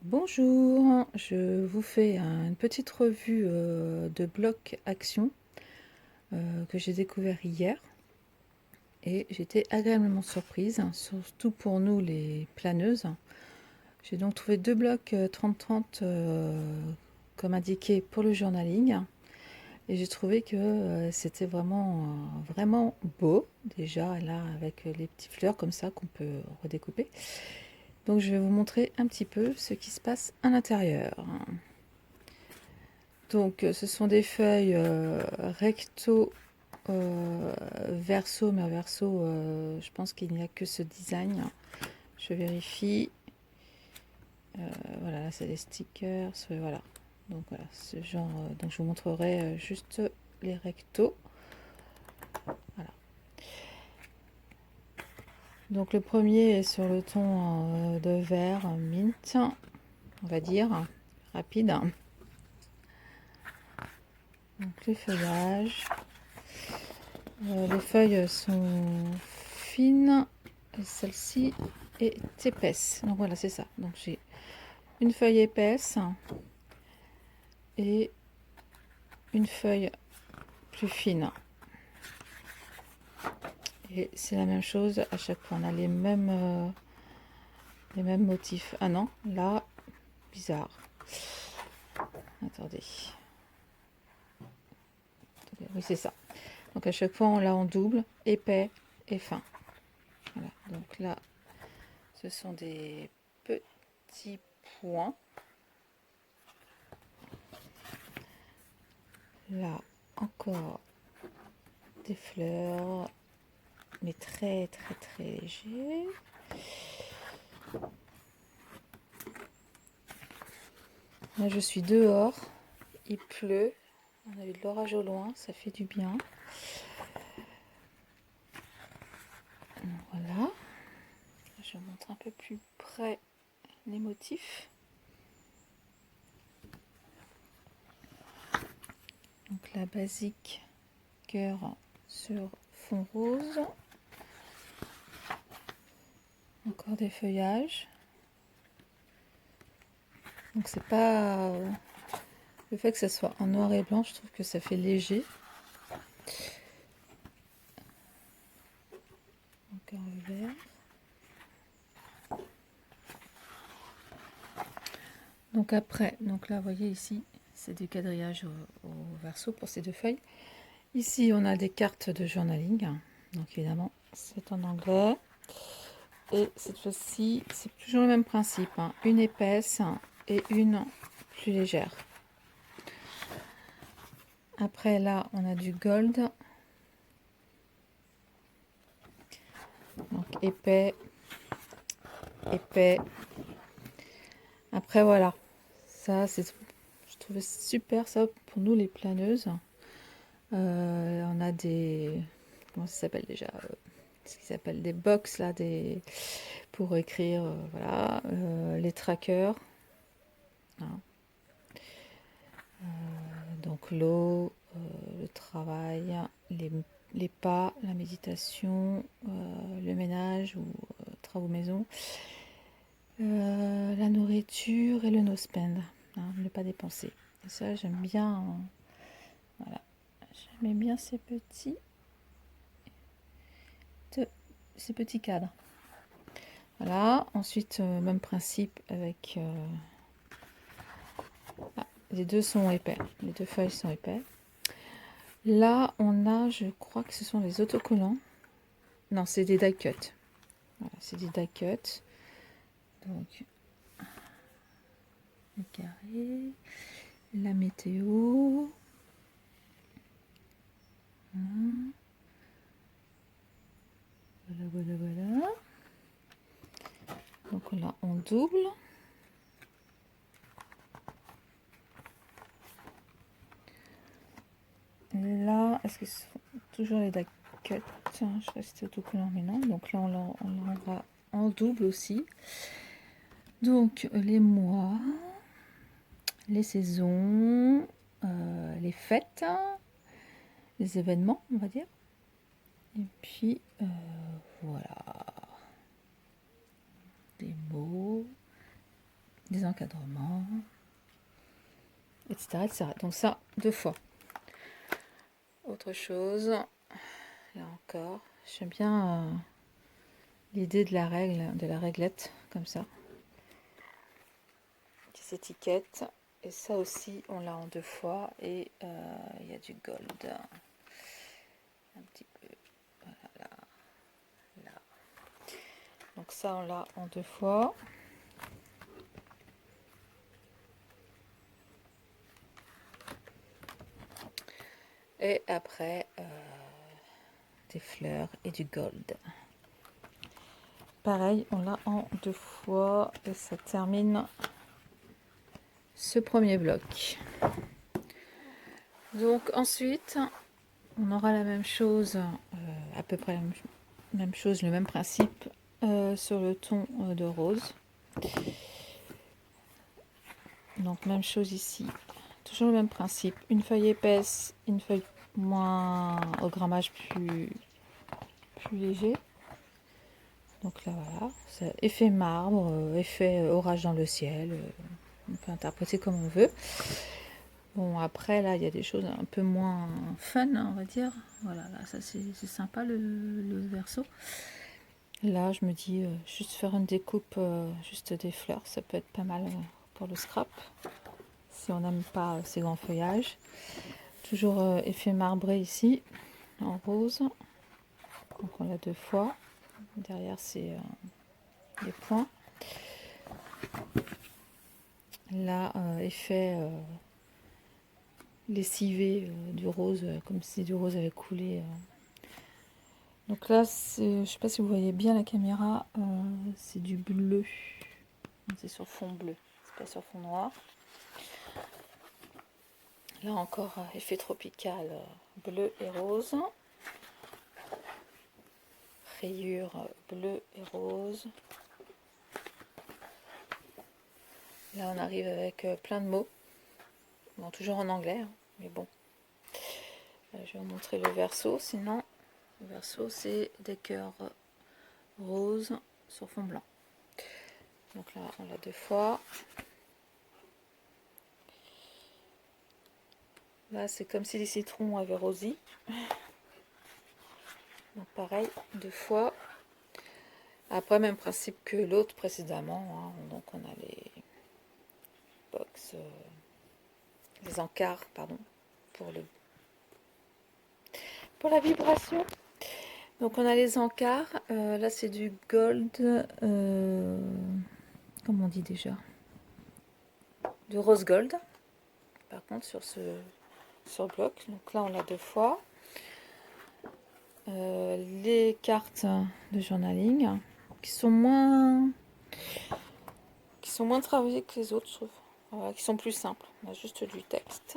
Bonjour, je vous fais une petite revue de bloc action que j'ai découvert hier et j'étais agréablement surprise, surtout pour nous les planeuses. J'ai donc trouvé deux blocs 30-30 comme indiqué pour le journaling et j'ai trouvé que c'était vraiment beau déjà là avec les petites fleurs comme ça qu'on peut redécouper. Donc je vais vous montrer un petit peu ce qui se passe à l'intérieur. Donc ce sont des feuilles recto verso, mais verso je pense qu'il n'y a que ce design. Je vérifie. Voilà, là c'est des stickers. Voilà. Donc voilà, ce genre. Donc je vous montrerai juste les rectos. Voilà. Donc le premier est sur le ton de vert mint, on va dire, rapide. Donc les feuillages. Les feuilles sont fines et celle-ci est épaisse. Donc voilà, c'est ça. Donc j'ai une feuille épaisse et une feuille plus fine. Et c'est la même chose à chaque fois. On a les mêmes motifs. Ah non, là, bizarre. Attendez. Oui, c'est ça. Donc à chaque fois, on l'a en double, épais et fin. Voilà. Donc là, ce sont des petits points. Là, encore des fleurs, mais très léger. Là, je suis dehors, il pleut, on a eu de l'orage au loin, ça fait du bien. Voilà, je vous montre un peu plus près les motifs. Donc la basique cœur sur fond rose. Encore des feuillages. Donc c'est pas... le fait que ça soit en noir et blanc, je trouve que ça fait léger. Encore le vert. Donc après, donc là vous voyez ici, c'est du quadrillage au verso pour ces deux feuilles. Ici on a des cartes de journaling, donc évidemment c'est en anglais. Et cette fois-ci, c'est toujours le même principe, hein. Une épaisse et une plus légère. Après là, on a du gold. Donc épais, épais. Après voilà, ça c'est, je trouvais super ça pour nous les planeuses. On a des, comment ça s'appelle déjà, ce qui s'appelle des box là, pour écrire, voilà, les trackers. Hein. Donc l'eau, le travail, les pas, la méditation, le ménage ou travaux maison, la nourriture et le no spend, hein, ne pas dépenser. Et ça j'aime bien, voilà, j'aimais bien ces petits cadres. Voilà, ensuite même principe avec les deux sont épais, les deux feuilles sont épais. Là on a, je crois que ce sont les autocollants. Non, c'est des die cut. Voilà, c'est des die cut. Donc le carré, la météo. Voilà. Donc là on double. Là, est-ce que ce sont toujours les die cut? Je sais pas si c'est autocollant, mais non. Donc là on l'aura en double aussi. Donc les mois, les saisons, les fêtes, les événements, on va dire. Et puis voilà. des encadrements, etc., etc. Donc ça, 2 fois. Autre chose, là encore, j'aime bien l'idée de la règle, de la réglette, comme ça. Des étiquettes. Et ça aussi, on l'a en 2 fois. Et il y a du gold. Un petit peu. Voilà, là. Là. Donc ça, on l'a en 2 fois. Et après, des fleurs et du gold. Pareil, on l'a en 2 fois. Et ça termine ce premier bloc. Donc ensuite, on aura la même chose, à peu près la même chose, le même principe sur le ton de rose. Donc même chose ici, toujours le même principe, une feuille épaisse, une feuille moins au grammage plus léger. Donc là voilà, c'est effet marbre, effet orage dans le ciel, on peut interpréter comme on veut. Bon après là il y a des choses un peu moins fun on va dire. Voilà là ça c'est sympa le verso. Là je me dis juste faire une découpe juste des fleurs, ça peut être pas mal pour le scrap. Si on n'aime pas ces grands feuillages. Toujours effet marbré ici, en rose. Donc on l'a 2 fois. Derrière c'est des points. Là, effet lessivé du rose, comme si du rose avait coulé. Donc là, je ne sais pas si vous voyez bien la caméra, c'est du bleu. C'est sur fond bleu, c'est pas sur fond noir. Là encore, effet tropical bleu et rose. Rayure bleu et rose. Là, on arrive avec plein de mots. Bon, toujours en anglais, hein, mais bon. Je vais vous montrer le verso. Sinon, le verso, c'est des cœurs roses sur fond blanc. Donc là, on l'a 2 fois. Là, c'est comme si les citrons avaient rosé. Donc pareil, 2 fois. Après, même principe que l'autre précédemment. Hein. Donc on a les box, les encarts, pardon, pour la vibration. Donc on a les encarts. Là, c'est du gold. Comment on dit déjà? Du rose gold. Par contre, sur bloc. Donc là, on l'a 2 fois. Les cartes de journaling qui sont moins travaillées que les autres, je trouve. Qui sont plus simples. On a juste du texte.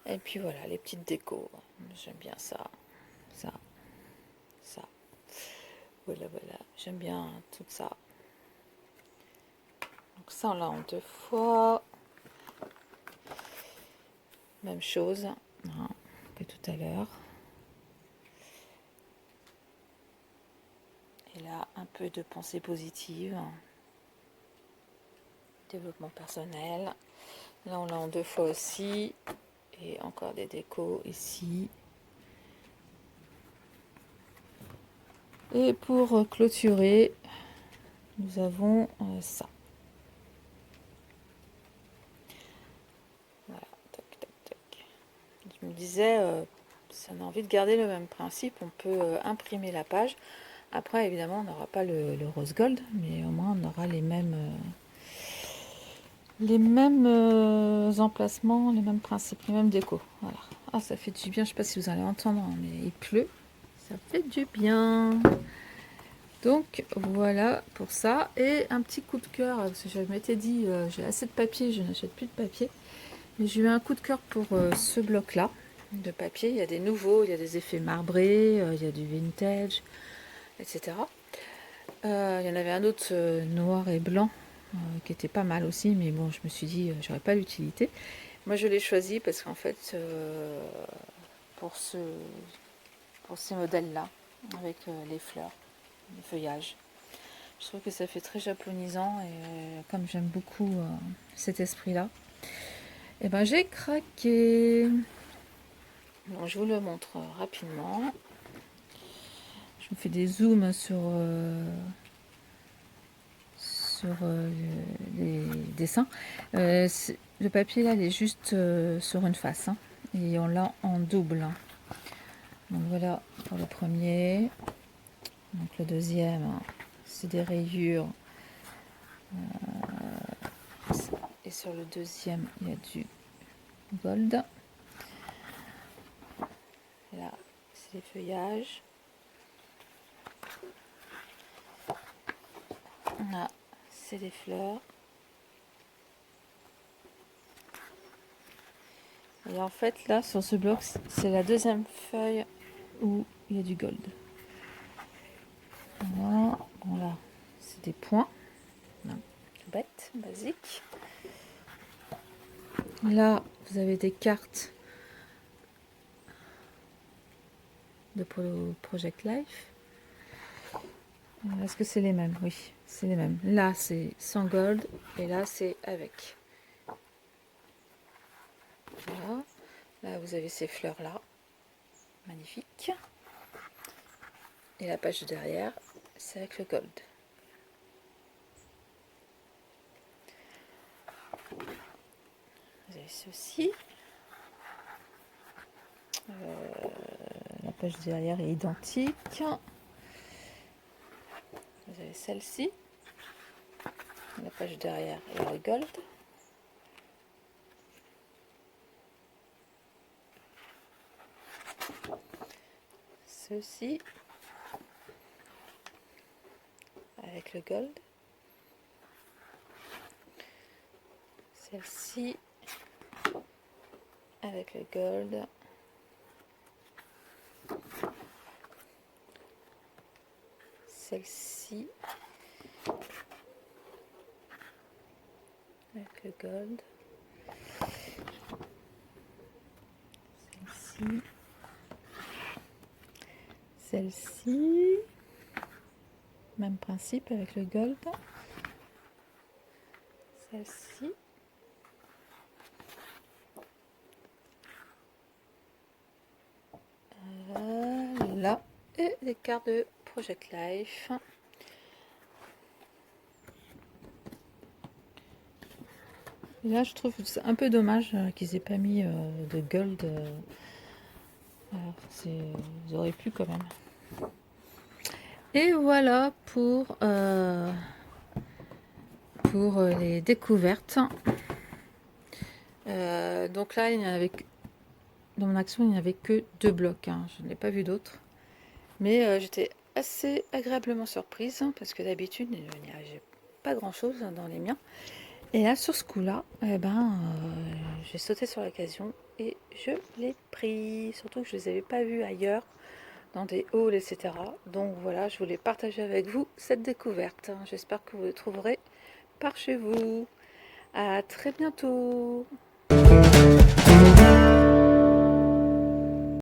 Et puis voilà, les petites décos. J'aime bien ça. Ça. Voilà. J'aime bien tout ça. Donc ça, on l'a en 2 fois. Même chose. Hein, que tout à l'heure. Et là, un peu de pensée positive. Développement personnel. Là, on l'a en 2 fois aussi. Et encore des décos ici. Et pour clôturer, nous avons ça. Voilà. Toc, toc, toc. Je me disais, si on a envie de garder le même principe, on peut imprimer la page. Après, évidemment, on n'aura pas le rose gold, mais au moins on aura les mêmes emplacements, les mêmes principes, les mêmes décos. Voilà. Ah, ça fait du bien. Je ne sais pas si vous allez entendre, hein, mais il pleut. Ça fait du bien. Donc voilà pour ça. Et un petit coup de cœur, parce que je m'étais dit, j'ai assez de papier, je n'achète plus de papier. Mais j'ai eu un coup de cœur pour ce bloc-là de papier. Il y a des nouveaux, il y a des effets marbrés, il y a du vintage, etc. Il y en avait un autre noir et blanc qui était pas mal aussi, mais bon, je me suis dit, j'aurais pas l'utilité. Moi, je l'ai choisi parce qu'en fait, pour ces modèles-là, avec les fleurs, les feuillages, Je trouve que ça fait très japonisant et comme j'aime beaucoup cet esprit-là, et ben j'ai craqué. Bon, je vous le montre rapidement. Je vous fais des zooms sur les dessins. Le papier là, il est juste sur une face, hein, et on l'a en double. Hein. Donc voilà pour le premier. Donc le deuxième, c'est des rayures. Et sur le deuxième, il y a du gold. Là, c'est les feuillages. Là, c'est les fleurs. Et en fait, là, sur ce bloc, c'est la deuxième feuille où il y a du gold. Voilà, bon, là, c'est des points. Non, tout bête, basique. Là, vous avez des cartes de Project Life. Est-ce que c'est les mêmes? Oui, c'est les mêmes. Là, c'est sans gold et là, c'est avec. Voilà. Là, vous avez ces fleurs-là. Magnifique. Et la page de derrière, c'est avec le gold. Vous avez ceci. La page de derrière est identique. Vous avez celle-ci. La page derrière est le gold. Ceci avec le gold. Celle-ci avec le gold. Celle-ci avec le gold. Celle-ci. Celle-ci. Même principe avec le gold. Celle-ci. Voilà. Et les cartes de Project Life. Et là, je trouve que c'est un peu dommage qu'ils aient pas mis de gold. Alors, ils auraient pu quand même. Et voilà pour les découvertes. Donc là, dans mon action, il n'y avait que 2 blocs. Hein. Je n'ai pas vu d'autres. Mais j'étais assez agréablement surprise hein, parce que d'habitude, il n'y avait pas grand-chose dans les miens. Et là, sur ce coup-là, j'ai sauté sur l'occasion et je l'ai pris. Surtout que je ne les avais pas vus ailleurs, dans des halls, etc. Donc voilà, je voulais partager avec vous cette découverte. J'espère que vous le trouverez par chez vous. À très bientôt.